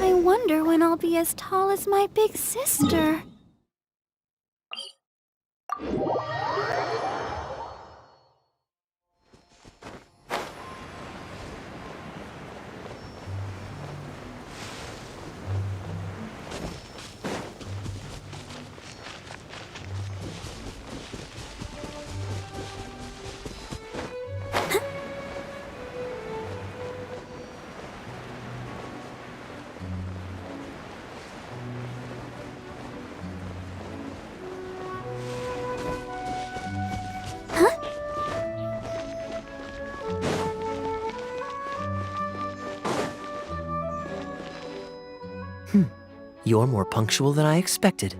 I wonder when I'll be as tall as my big sister. You're more punctual than I expected.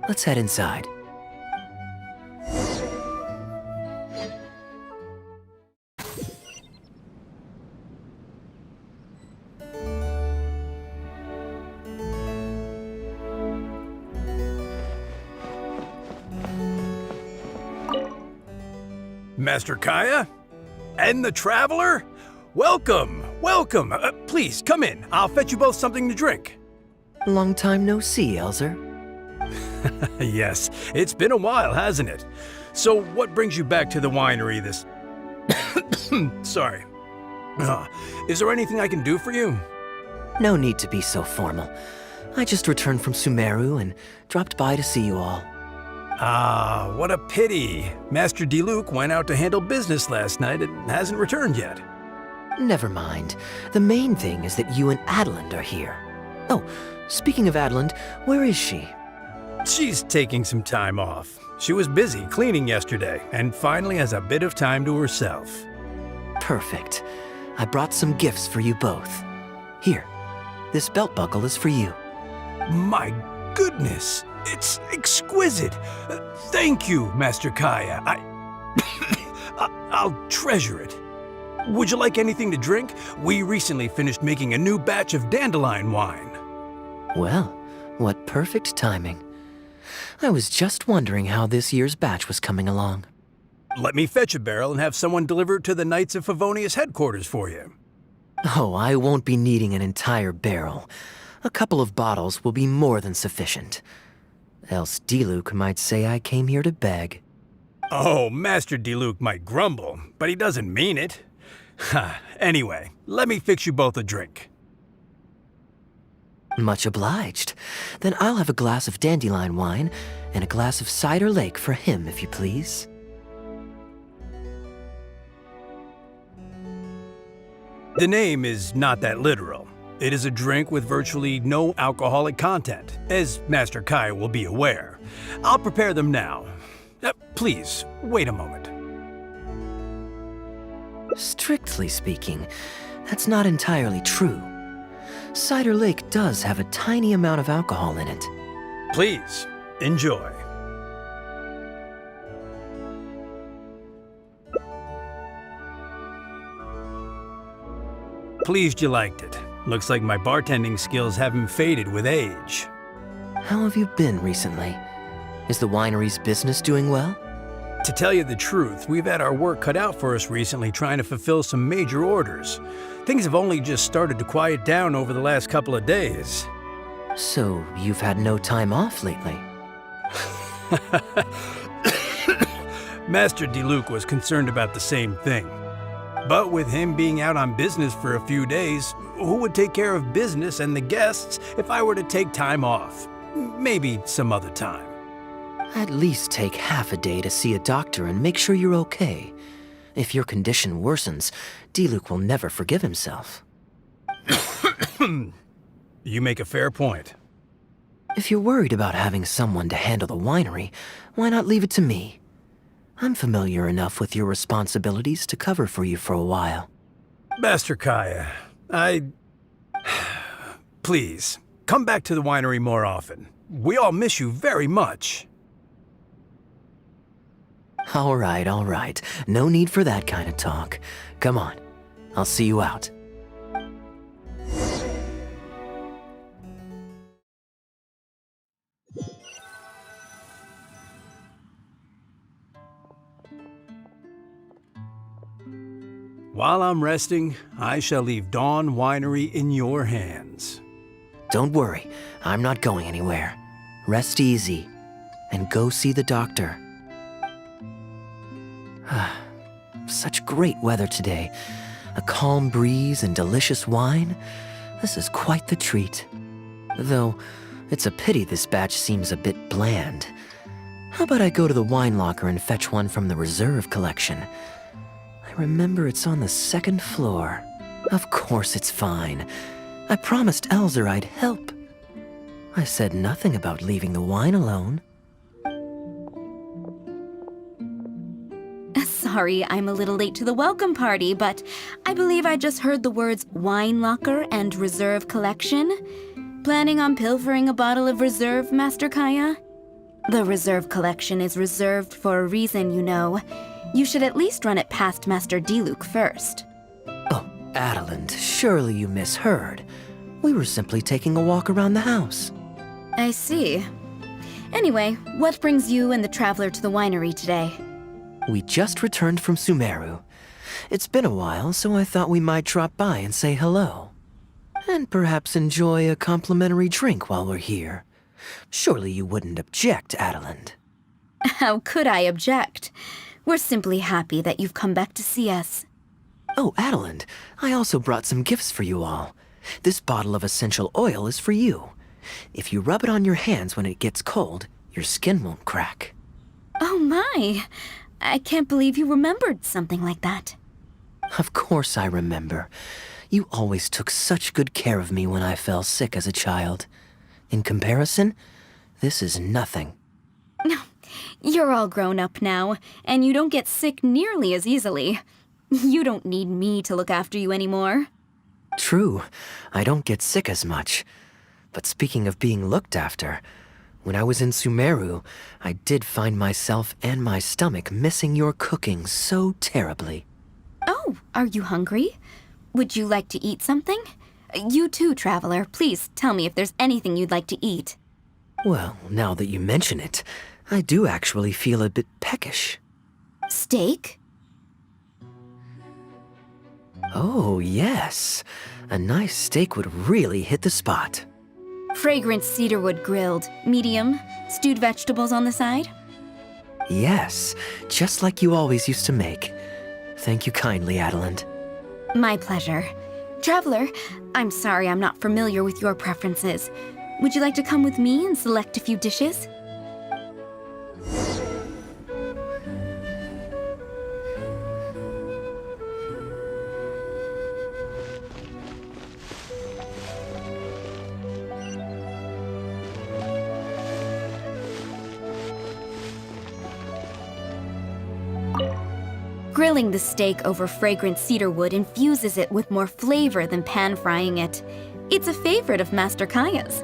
Let's head inside. Master Kaeya? And the Traveler? Welcome, welcome. Please, come in. I'll fetch you both something to drink. Long time no see, Elzer. Yes, it's been a while, hasn't it? So what brings you back to the winery this... Sorry. Is there anything I can do for you? No need to be so formal. I just returned from Sumeru and dropped by to see you all. Ah, what a pity. Master Diluc went out to handle business last night and hasn't returned yet. Never mind. The main thing is that you and Adeland are here. Oh, speaking of Adeland, where is she? She's taking some time off. She was busy cleaning yesterday and finally has a bit of time to herself. Perfect. I brought some gifts for you both. Here, this belt buckle is for you. My goodness, it's exquisite. Thank you, Master Kaeya. I'll treasure it. Would you like anything to drink? We recently finished making a new batch of dandelion wine. Well, what perfect timing. I was just wondering how this year's batch was coming along. Let me fetch a barrel and have someone deliver it to the Knights of Favonius headquarters for you. Oh, I won't be needing an entire barrel. A couple of bottles will be more than sufficient. Else Diluc might say I came here to beg. Oh, Master Diluc might grumble, but he doesn't mean it. Anyway, let me fix you both a drink. Much obliged. Then I'll have a glass of dandelion wine and a glass of cider lake for him, if you please. The name is not that literal. It is a drink with virtually no alcoholic content, as Master Kaeya will be aware. I'll prepare them now. Please, wait a moment. Strictly speaking, that's not entirely true. Cider Lake does have a tiny amount of alcohol in it. Please, enjoy. Pleased you liked it. Looks like my bartending skills haven't faded with age. How have you been recently? Is the winery's business doing well? To tell you the truth, we've had our work cut out for us recently trying to fulfill some major orders. Things have only just started to quiet down over the last couple of days. So, you've had no time off lately? Master Diluc was concerned about the same thing. But with him being out on business for a few days, who would take care of business and the guests if I were to take time off? Maybe some other time. At least take half a day to see a doctor and make sure you're okay. If your condition worsens, Diluc will never forgive himself. You make a fair point. If you're worried about having someone to handle the winery, why not leave it to me? I'm familiar enough with your responsibilities to cover for you for a while. Master Kaeya, Please, come back to the winery more often. We all miss you very much. All right. No need for that kind of talk. Come on, I'll see you out. While I'm resting, I shall leave Dawn Winery in your hands. Don't worry, I'm not going anywhere. Rest easy, and go see the doctor. Such great weather today. A calm breeze and delicious wine. This is quite the treat. Though, it's a pity this batch seems a bit bland. How about I go to the wine locker and fetch one from the reserve collection? I remember it's on the second floor. Of course it's fine. I promised Elzer I'd help. I said nothing about leaving the wine alone. Sorry, I'm a little late to the welcome party, but I believe I just heard the words wine locker and reserve collection. Planning on pilfering a bottle of reserve, Master Kaeya? The reserve collection is reserved for a reason, you know. You should at least run it past Master Diluc first. Oh, Adeland, surely you misheard. We were simply taking a walk around the house. I see. Anyway, what brings you and the traveler to the winery today? We just returned from Sumeru. It's been a while, so I thought we might drop by and say hello. And perhaps enjoy a complimentary drink while we're here. Surely you wouldn't object, Adeland. How could I object? We're simply happy that you've come back to see us. Oh, Adeland, I also brought some gifts for you all. This bottle of essential oil is for you. If you rub it on your hands when it gets cold, your skin won't crack. Oh my! I can't believe you remembered something like that. Of course I remember. You always took such good care of me when I fell sick as a child. In comparison, this is nothing. You're all grown up now, and you don't get sick nearly as easily. You don't need me to look after you anymore. True, I don't get sick as much. But speaking of being looked after, when I was in Sumeru, I did find myself and my stomach missing your cooking so terribly. Oh, are you hungry? Would you like to eat something? You too, traveler. Please tell me if there's anything you'd like to eat. Well, now that you mention it, I do actually feel a bit peckish. Steak? Oh, yes. A nice steak would really hit the spot. Fragrant cedarwood grilled, medium, stewed vegetables on the side? Yes, just like you always used to make. Thank you kindly, Adeland. My pleasure. Traveler, I'm sorry I'm not familiar with your preferences. Would you like to come with me and select a few dishes? Grilling the steak over fragrant cedarwood infuses it with more flavor than pan-frying it. It's a favorite of Master Kaeya's.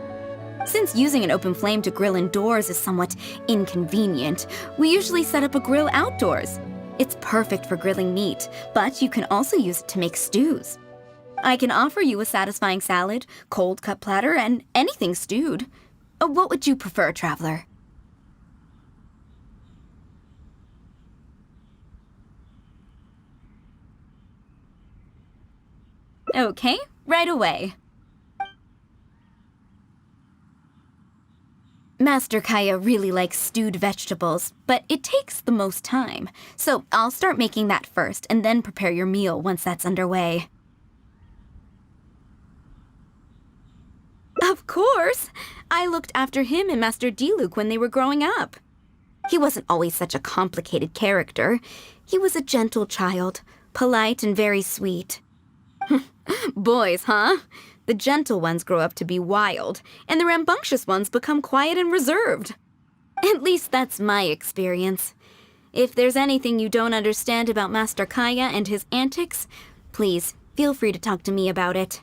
Since using an open flame to grill indoors is somewhat inconvenient, we usually set up a grill outdoors. It's perfect for grilling meat, but you can also use it to make stews. I can offer you a satisfying salad, cold cut platter, and anything stewed. What would you prefer, traveler? Okay, right away. Master Kaeya really likes stewed vegetables, but it takes the most time. So I'll start making that first, and then prepare your meal once that's underway. Of course! I looked after him and Master Diluc when they were growing up. He wasn't always such a complicated character. He was a gentle child, polite and very sweet. Boys, huh? The gentle ones grow up to be wild, and the rambunctious ones become quiet and reserved. At least that's my experience. If there's anything you don't understand about Master Kaeya and his antics, please feel free to talk to me about it.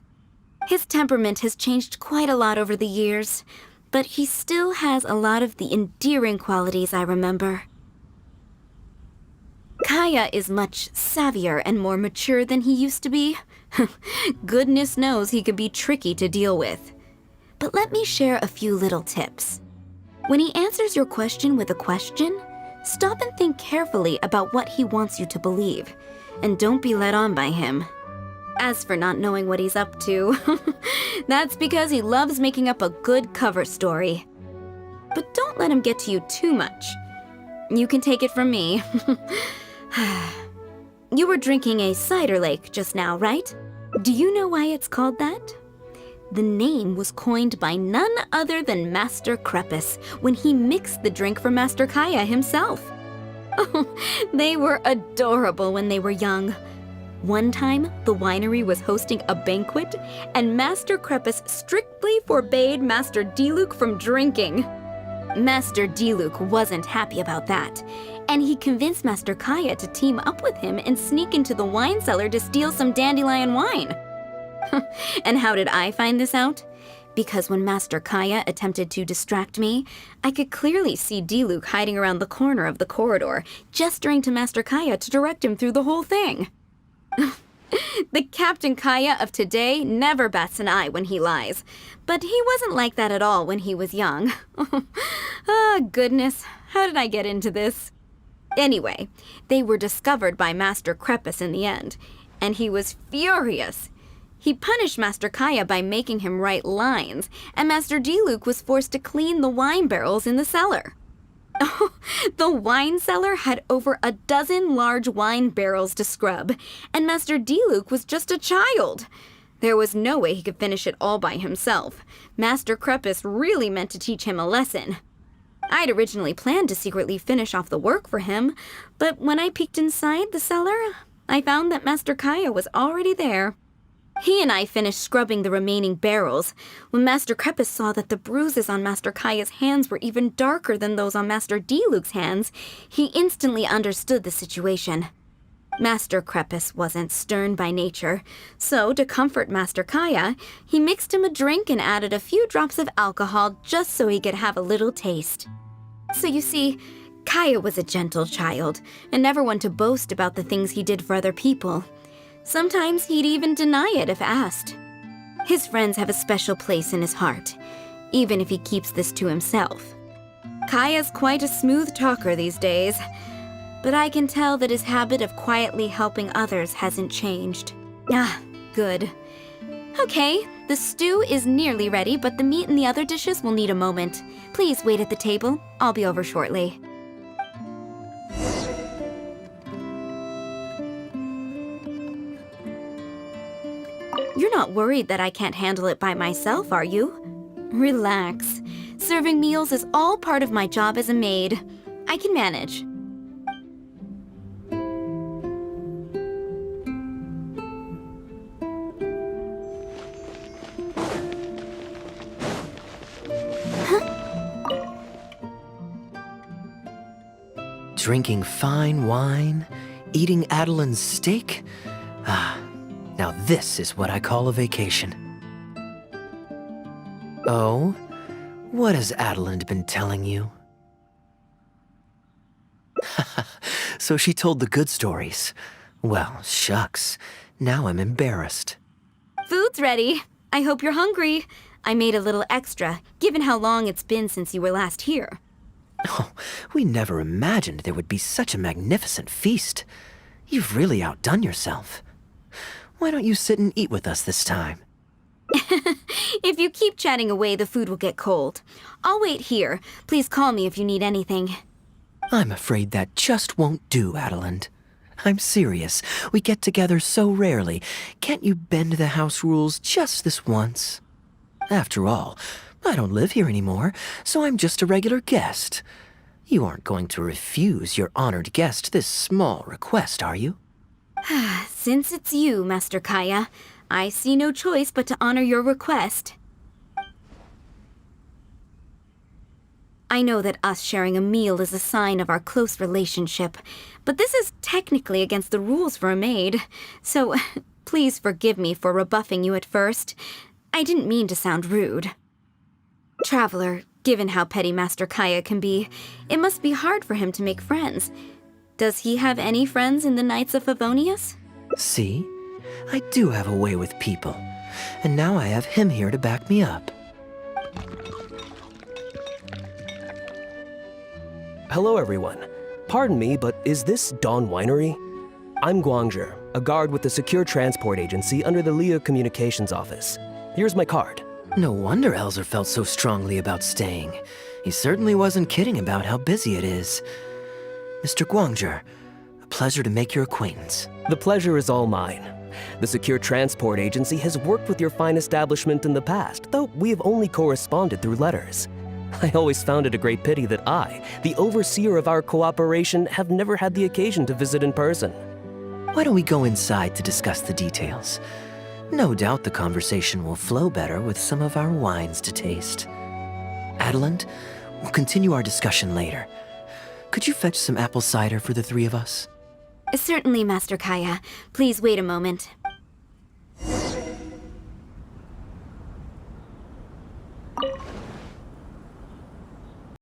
His temperament has changed quite a lot over the years, but he still has a lot of the endearing qualities I remember. Kaeya is much savvier and more mature than he used to be. Goodness knows he could be tricky to deal with. But let me share a few little tips. When he answers your question with a question, stop and think carefully about what he wants you to believe, and don't be led on by him. As for not knowing what he's up to, that's because he loves making up a good cover story. But don't let him get to you too much. You can take it from me. You were drinking a cider lake just now, right? Do you know why it's called that? The name was coined by none other than Master Crepus when he mixed the drink for Master Kaeya himself. Oh, they were adorable when they were young. One time, the winery was hosting a banquet, and Master Crepus strictly forbade Master Diluc from drinking. Master Diluc wasn't happy about that, and he convinced Master Kaeya to team up with him and sneak into the wine cellar to steal some dandelion wine. And how did I find this out? Because when Master Kaeya attempted to distract me, I could clearly see Diluc hiding around the corner of the corridor, gesturing to Master Kaeya to direct him through the whole thing. The Captain Kaeya of today never bats an eye when he lies, but he wasn't like that at all when he was young. Oh, goodness, how did I get into this? Anyway, they were discovered by Master Crepus in the end, and he was furious. He punished Master Kaeya by making him write lines, and Master Diluc was forced to clean the wine barrels in the cellar. Oh, the wine cellar had over a dozen large wine barrels to scrub, and Master Diluc was just a child. There was no way he could finish it all by himself. Master Crepus really meant to teach him a lesson. I'd originally planned to secretly finish off the work for him, but when I peeked inside the cellar, I found that Master Kaeya was already there. He and I finished scrubbing the remaining barrels. When Master Crepus saw that the bruises on Master Kaeya's hands were even darker than those on Master Diluc's hands, he instantly understood the situation. Master Crepus wasn't stern by nature, so to comfort Master Kaeya, he mixed him a drink and added a few drops of alcohol just so he could have a little taste. So you see, Kaeya was a gentle child, and never one to boast about the things he did for other people. Sometimes he'd even deny it if asked. His friends have a special place in his heart, even if he keeps this to himself. Kaeya's quite a smooth talker these days, but I can tell that his habit of quietly helping others hasn't changed. Ah, good. Okay, the stew is nearly ready, but the meat and the other dishes will need a moment. Please wait at the table. I'll be over shortly. You're not worried that I can't handle it by myself, are you? Relax. Serving meals is all part of my job as a maid. I can manage. Drinking fine wine, eating Adeline's steak? Ah, now this is what I call a vacation. Oh? What has Adeline been telling you? So she told the good stories. Well, shucks. Now I'm embarrassed. Food's ready. I hope you're hungry. I made a little extra, given how long it's been since you were last here. Oh, we never imagined there would be such a magnificent feast. You've really outdone yourself. Why don't you sit and eat with us this time? If you keep chatting away, the food will get cold. I'll wait here. Please call me if you need anything. I'm afraid that just won't do, Adeline. I'm serious. We get together so rarely. Can't you bend the house rules just this once? After all, I don't live here anymore, so I'm just a regular guest. You aren't going to refuse your honored guest this small request, are you? Since it's you, Master Kaeya, I see no choice but to honor your request. I know that us sharing a meal is a sign of our close relationship, but this is technically against the rules for a maid, so please forgive me for rebuffing you at first. I didn't mean to sound rude. Traveler, given how petty Master Kaeya can be, it must be hard for him to make friends. Does he have any friends in the Knights of Favonius? See? I do have a way with people. And now I have him here to back me up. Hello, everyone. Pardon me, but is this Dawn Winery? I'm Guangzhe, a guard with the Secure Transport Agency under the Leo Communications Office. Here's my card. No wonder Elzer felt so strongly about staying. He certainly wasn't kidding about how busy it is. Mr. Guangzhe, a pleasure to make your acquaintance. The pleasure is all mine. The Secure Transport Agency has worked with your fine establishment in the past, though we have only corresponded through letters. I always found it a great pity that I, the overseer of our cooperation, have never had the occasion to visit in person. Why don't we go inside to discuss the details? No doubt the conversation will flow better with some of our wines to taste. Adeline, we'll continue our discussion later. Could you fetch some apple cider for the three of us? Certainly, Master Kaeya. Please wait a moment.